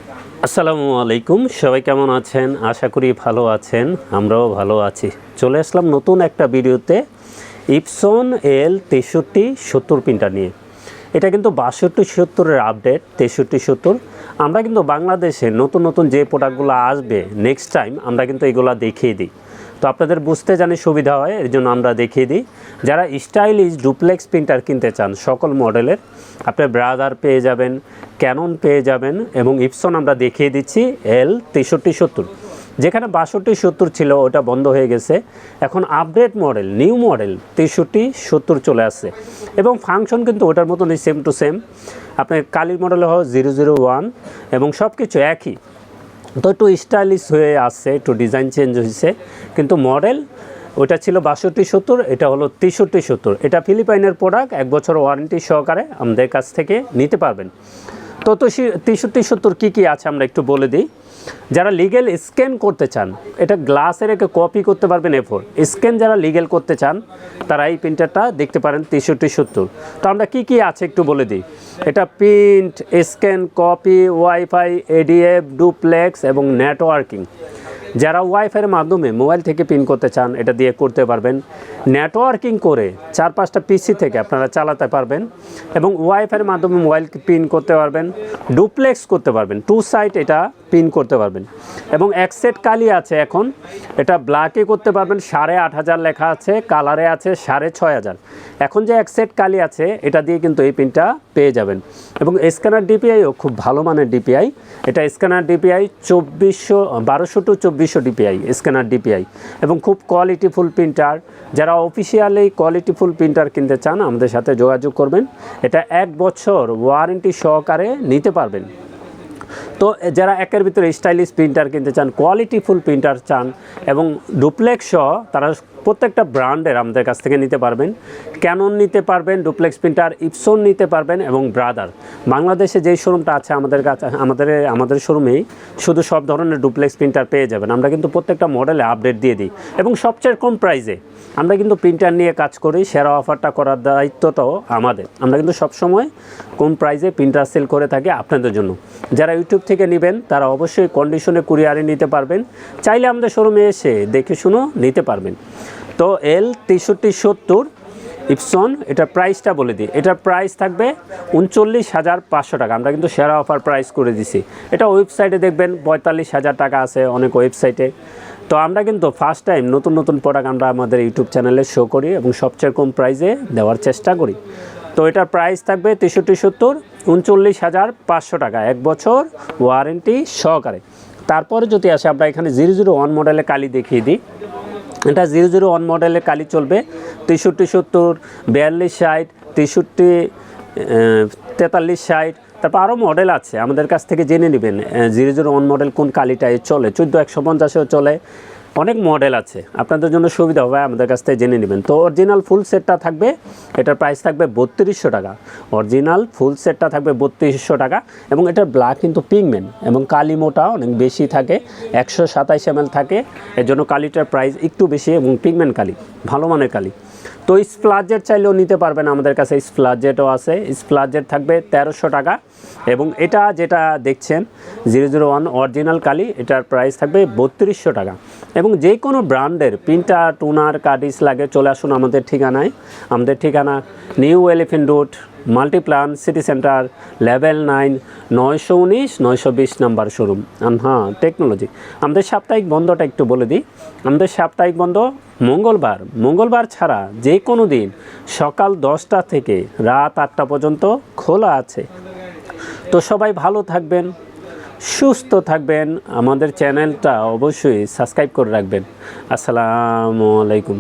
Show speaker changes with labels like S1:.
S1: আসসালামু আলাইকুম, সবাই কেমন আছেন? আশা করি ভালো আছেন, আমরাও ভালো আছি। চলে আসলাম নতুন একটা ভিডিওতে ইপসন L6370 প্রিন্টার নিয়ে। এটা কিন্তু 6270-এর আপডেট 6370। আমরা কিন্তু বাংলাদেশে নতুন নতুন যে প্রোডাক্টগুলো আসবে নেক্সট টাইম আমরা কিন্তু এগুলো দেখিয়ে দিই, তো আপনাদের বুঝতে জানি সুবিধা হয়, এর জন্য আমরা দেখিয়ে দিই। যারা স্টাইলিশ ডুপ্লেক্স প্রিন্টার কিনতে চান সকল মডেলের, আপনি ব্রাদার পেয়ে যাবেন, ক্যানন পেয়ে যাবেন এবং ইপসন আমরা দেখিয়ে দিচ্ছি L6370। যেখানে 6270 ছিল ওটা বন্ধ হয়ে গেছে, এখন আপডেট মডেল নিউ মডেল 6370 চলে আসছে এবং ফাংশন কিন্তু ওটার মতনই সেম টু সেম। আপনার কালির মডেল হয় 001 এবং সব কিছু একই, তো একটু স্টাইলিশ হয়ে আসছে, একটু ডিজাইন চেঞ্জ হয়েছে, কিন্তু মডেল ওটা ছিল 6270, এটা হলো 6370। এটা ফিলিপাইনের প্রোডাক্ট, 1 বছর ওয়ারেন্টি সহকারে আমাদের কাছ থেকে নিতে পারবেন। তো 6370 কী আছে আমরা একটু বলে দিই। যারা লিগেল স্ক্যান করতে চান, এটা গ্লাসের একে কপি করতে পারবেন A4 স্ক্যান, যারা লিগেল করতে চান তারা এই প্রিন্টারটা দেখতে পারেন 6370। তো আমরা কী আছে একটু বলে দিই। এটা print, scan, copy, wifi, ADF, duplex এবং নেটওয়ার্কিং। যারা ওয়াইফাইয়ের মাধ্যমে মোবাইল থেকে প্রিন্ট করতে চান এটা দিয়ে করতে পারবেন। নেটওয়ার্কিং করে 4-5টা পিসি থেকে আপনারা চালাতে পারবেন এবং ওয়াইফাইয়ের মাধ্যমে মোবাইল প্রিন্ট করতে পারবেন। ডুপ্লেক্স করতে পারবেন, 2 সাইড এটা প্রিন্ট করতে পারবেন এবং এক সেট কালি আছে এখন, এটা ব্ল্যাকে করতে পারবেন, 8500 লেখা আছে, কালারে আছে 6500। এখন যে এক সেট কালি আছে এটা দিয়ে কিন্তু এই প্রিন্টটা পেয়ে যাবেন এবং স্ক্যানার ডিপিআইও খুব ভালো মানের ডিপিআই। এটা scanner DPI 1200 to 2400 DPI scanner DPI এবং খুব কোয়ালিটিফুল প্রিন্টার। যারা অফিসিয়ালি কোয়ালিটিফুল প্রিন্টার কিনতে চান আমাদের সাথে যোগাযোগ করবেন, এটা 1 বছর ওয়ারেন্টি সহকারে নিতে পারবেন। তো যারা একের ভিতরে স্টাইলিশ প্রিন্টার কিনতে চান, কোয়ালিটিফুল প্রিন্টার চান এবং ডুপ্লেক্স সহ, তারা প্রত্যেকটা ব্র্যান্ডের আমাদের কাছ থেকে নিতে পারবেন। ক্যানন নিতে পারবেন, ডুপ্লেক্স প্রিন্টার, ইপসন নিতে পারবেন এবং ব্রাদার। বাংলাদেশে যেই শোরুমটা আছে আমাদের কাছে, আমাদের শোরুমেই শুধু সব ধরনের ডুপ্লেক্স প্রিন্টার পেয়ে যাবেন। আমরা কিন্তু প্রত্যেকটা মডেলে আপডেট দিয়ে দিই এবং সবচেয়ে কম প্রাইসে আমরা কিন্তু প্রিন্টার নিয়ে কাজ করি। সেরা অফারটা করার দায়িত্বটাও আমাদের। আমরা কিন্তু সবসময় কম প্রাইসে প্রিন্টার সেল করে থাকি আপনাদের জন্য। যারা ইউটিউব থেকে নেবেন তারা অবশ্যই কন্ডিশনে কুরিয়ারে নিতে পারবেন, চাইলে আমাদের শোরুমে এসে দেখে শুনো নিতে পারবেন। তো L6370 ইপসন, এটার প্রাইসটা বলে দিই। এটার প্রাইস থাকবে 39,500 টাকা। আমরা কিন্তু সেরা অফার প্রাইস করে দিছি। এটা ওয়েবসাইটে দেখবেন 45,000 টাকা আছে অনেক ওয়েবসাইটে। তো আমরা কিন্তু ফার্স্ট টাইম নতুন নতুন প্রোডাক্ট আমরা আমাদের ইউটিউব চ্যানেলে শো করি এবং সবচেয়ে কম প্রাইসে দেওয়ার চেষ্টা করি। তো এটার প্রাইস থাকবে 6370, 39,500 টাকা, 1 বছর ওয়ারেন্টি সহকারে। তারপরে যদি আসে আমরা এখানে 001 মডেলের কালি দেখিয়ে দিই। এটা 001 মডেলের কালি চলবে 6370, 4260, 63, 4360। তারপর আরও মডেল আছে, আমাদের কাছ থেকে জেনে নেবেন 001 মডেল কোন কালিটায় চলে। 14150-এও চলে, অনেক মডেল আছে, আপনাদের জন্য সুবিধা হবে আমাদের কাছ থেকে জেনে নেবেন। তো অরিজিনাল ফুল সেটটা থাকবে, এটার প্রাইস থাকবে 3200 টাকা। অরিজিনাল ফুল সেটটা থাকবে 3200 টাকা এবং এটার ব্ল্যাক কিন্তু পিগমেন্ট এবং কালি মোটা অনেক বেশি থাকে, 127 ml থাকে, এর জন্য কালিটার প্রাইস একটু বেশি এবং পিগমেন্ট কালি, ভালো মানের কালি। তো স্প্লাজেট চাইলেও নিতে পারবেন, আমাদের কাছে স্প্লাজেটও আছে। স্প্লাজেট থাকবে 1300 টাকা এবং এটা যেটা দেখছেন 001 অরিজিনাল কালি, এটার প্রাইস থাকবে 3200 টাকা। এবং যে কোনো ব্র্যান্ডের প্রিন্টার, টোনার, কার্ডিস লাগে চলে আসুন আমাদের ঠিকানায়। আমাদের ঠিকানা new elephant road, Multiplan city centre, level 9, 919-920 number showroom আনহা টেকনোলজি। আমাদের সাপ্তাহিক বন্ধটা একটু বলে দিই। আমাদের সাপ্তাহিক বন্ধ মঙ্গলবার ছাড়া যে কোনো দিন সকাল 10টা থেকে রাত 8টা পর্যন্ত খোলা আছে। তো সবাই ভালো থাকবেন, সুস্থ থাকবেন, আমাদের চ্যানেলটা অবশ্যই সাবস্ক্রাইব করে রাখবেন। আসসালামু আলাইকুম।